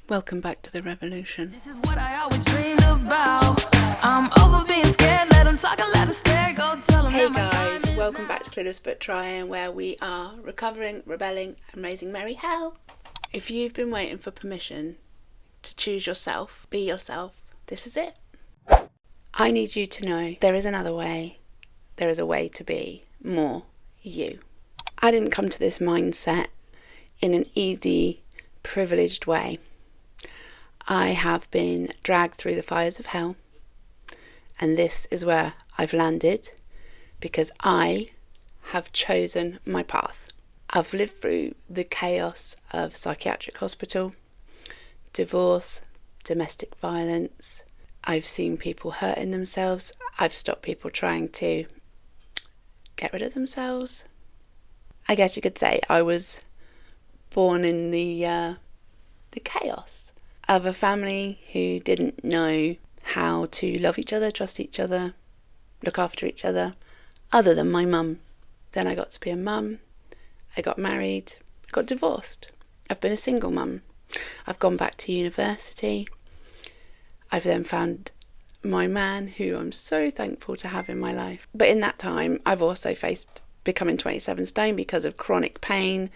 Welcome back to the revolution. This is what I always dreamed about. I'm over being scared, let them talk and let them stare. Go tell them. Hey guys, welcome back to Clueless But Trying, where we are recovering, rebelling and raising merry hell. If you've been waiting for permission to choose yourself, be yourself, this is it. I need you to know there is another way. There is a way to be more you. I didn't come to this mindset in an easy, privileged way. I have been dragged through the fires of hell, and this is where I've landed because I have chosen my path. I've lived through the chaos of psychiatric hospital, divorce, domestic violence. I've seen people hurting themselves. I've stopped people trying to get rid of themselves. I guess you could say I was born in the chaos of a family who didn't know how to love each other, trust each other, look after each other, other than my mum. Then I got to be a mum. I got married. I got divorced. I've been a single mum. I've gone back to university. I've then found my man, who I'm so thankful to have in my life. But in that time, I've also faced becoming 27 stone because of chronic pain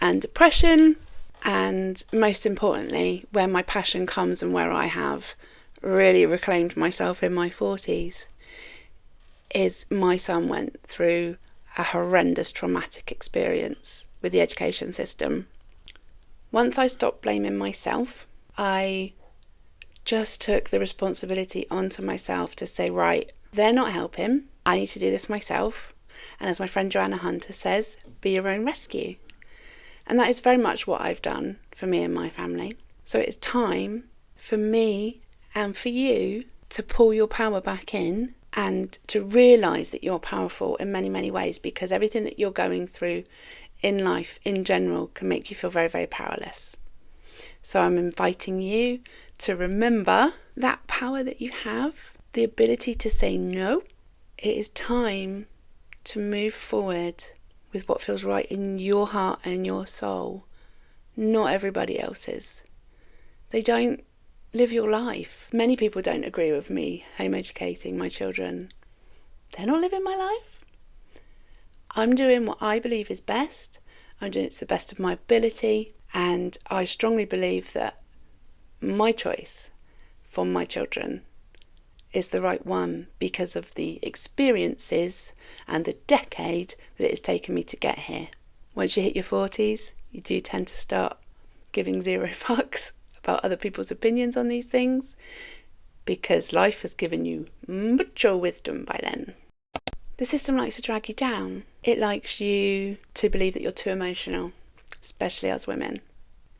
and depression. And most importantly, where my passion comes and where I have really reclaimed myself in my 40s, is my son went through a horrendous traumatic experience with the education system. Once I stopped blaming myself, I just took the responsibility onto myself to say, right, they're not helping. I need to do this myself. And as my friend Joanna Hunter says, be your own rescue. And that is very much what I've done for me and my family. So it's time for me and for you to pull your power back in and to realise that you're powerful in many, many ways, because everything that you're going through in life in general can make you feel very, very powerless. So I'm inviting you to remember that power that you have, the ability to say no. It is time to move forward with what feels right in your heart and your soul, not everybody else's. They don't live your life. Many people don't agree with me home educating my children. They're not living my life. I'm doing what I believe is best. I'm doing it to the best of my ability, and I strongly believe that my choice for my children is the right one because of the experiences and the decade that it has taken me to get here. Once you hit your 40s, you do tend to start giving zero fucks about other people's opinions on these things, because life has given you mucho wisdom by then. The system likes to drag you down. It likes you to believe that you're too emotional, especially as women.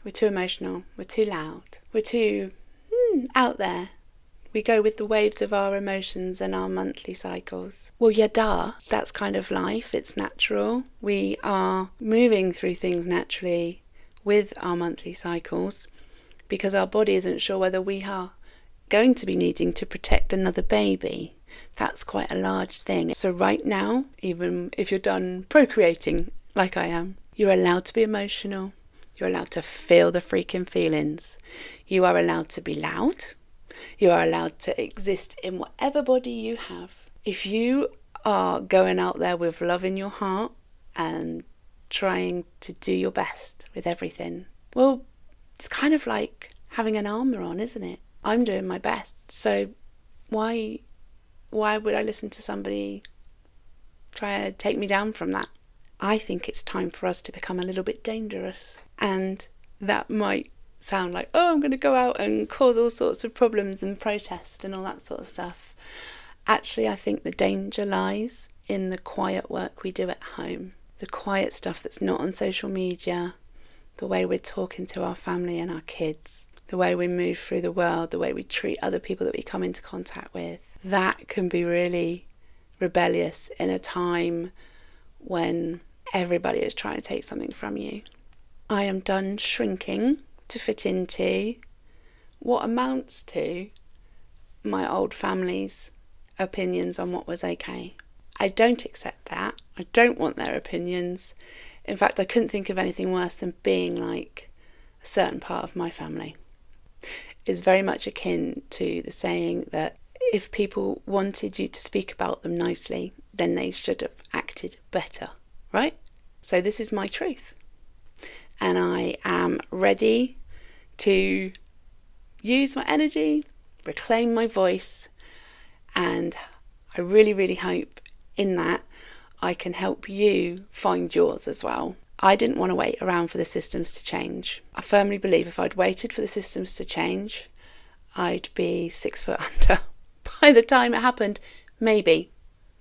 We're too emotional, we're too loud, we're too out there. We go with the waves of our emotions and our monthly cycles. Well, yeah, duh. That's kind of life. It's natural. We are moving through things naturally with our monthly cycles because our body isn't sure whether we are going to be needing to protect another baby. That's quite a large thing. So right now, even if you're done procreating like I am, you're allowed to be emotional. You're allowed to feel the freaking feelings. You are allowed to be loud. You are allowed to exist in whatever body you have. If you are going out there with love in your heart and trying to do your best with everything, well, it's kind of like having an armour on, isn't it? I'm doing my best. So why would I listen to somebody try to take me down from that? I think it's time for us to become a little bit dangerous. And that might sound like, oh, I'm going to go out and cause all sorts of problems and protest and all that sort of stuff. Actually, I think the danger lies in the quiet work we do at home, the quiet stuff that's not on social media, the way we're talking to our family and our kids, the way we move through the world, the way we treat other people that we come into contact with. That can be really rebellious in a time when everybody is trying to take something from you. I am done shrinking to fit into what amounts to my old family's opinions on what was okay. I don't accept that. I don't want their opinions. In fact, I couldn't think of anything worse than being like a certain part of my family. is very much akin to the saying that if people wanted you to speak about them nicely, then they should have acted better, right? So this is my truth. And I am ready to use my energy, reclaim my voice, and I really, really hope in that I can help you find yours as well. I didn't want to wait around for the systems to change. I firmly believe if I'd waited for the systems to change, I'd be 6 foot under. By the time it happened,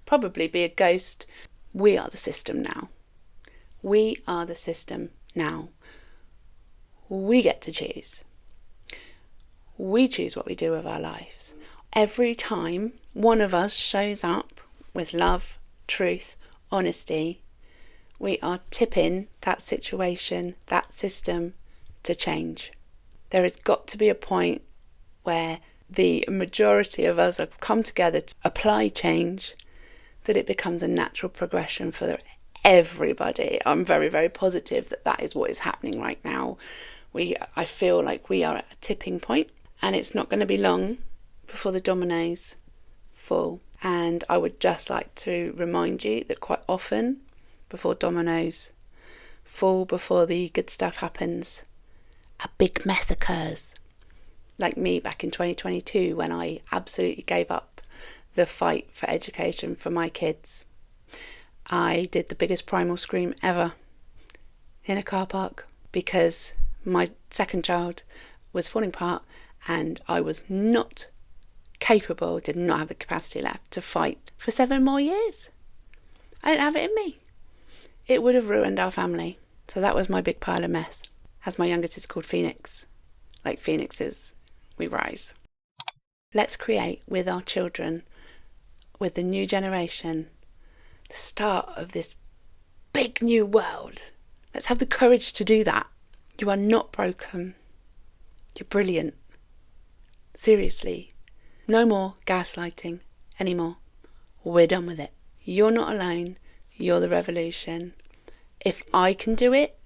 probably be a ghost. We are the system now. We are the system now. We get to choose. We choose what we do with our lives. Every time one of us shows up with love, truth, honesty, we are tipping that situation, that system to change. There has got to be a point where the majority of us have come together to apply change, that it becomes a natural progression for everybody. I'm very, very positive that that is what is happening right now. I feel like we are at a tipping point, and it's not going to be long before the dominoes fall. And I would just like to remind you that quite often, before dominoes fall, before the good stuff happens, a big mess occurs. Like me back in 2022, when I absolutely gave up the fight for education for my kids. I did the biggest primal scream ever in a car park because my second child was falling apart and I was not capable, did not have the capacity left to fight for 7 more years. I didn't have it in me. It would have ruined our family. So that was my big pile of mess. As my youngest is called Phoenix. Like phoenixes, we rise. Let's create with our children, with the new generation, the start of this big new world. Let's have the courage to do that. You are not broken. You're brilliant. Seriously. No more gaslighting anymore. We're done with it. You're not alone. You're the revolution. If I can do it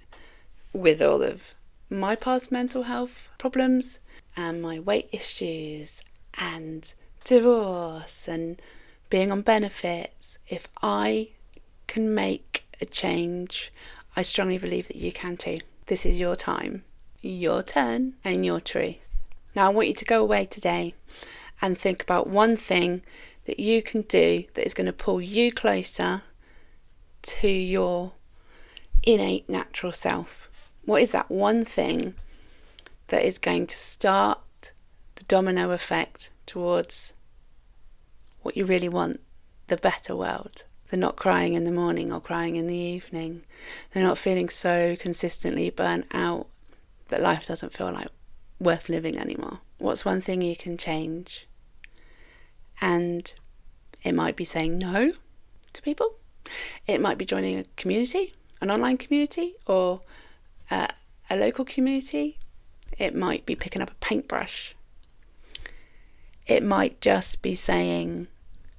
with all of my past mental health problems and my weight issues and divorce and being on benefits, if I can make a change, I strongly believe that you can too. This is your time, your turn, and your truth. Now I want you to go away today and think about one thing that you can do that is going to pull you closer to your innate natural self. What is that one thing that is going to start the domino effect towards what you really want, the better world? The not crying in the morning or crying in the evening. The not feeling so consistently burnt out that life doesn't feel like worth living anymore. What's one thing you can change? And it might be saying no to people. It might be joining a community, an online community, or a local community. It might be picking up a paintbrush. It might just be saying,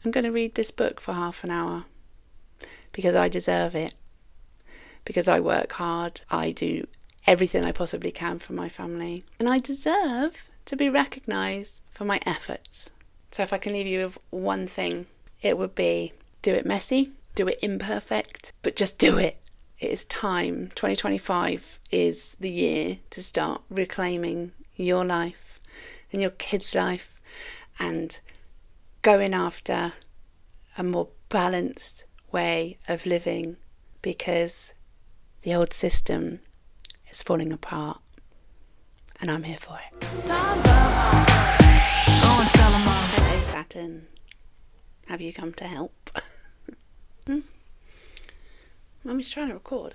I'm going to read this book for half an hour because I deserve it, because I work hard, I do everything I possibly can for my family, and I deserve to be recognised for my efforts. So if I can leave you with one thing, it would be do it messy, do it imperfect, but just do it. It is time. 2025 is the year to start reclaiming your life and your kids' life and going after a more balanced way of living, because the old system is falling apart and I'm here for it. Hello Saturn, have you come to help? Mummy's trying to record.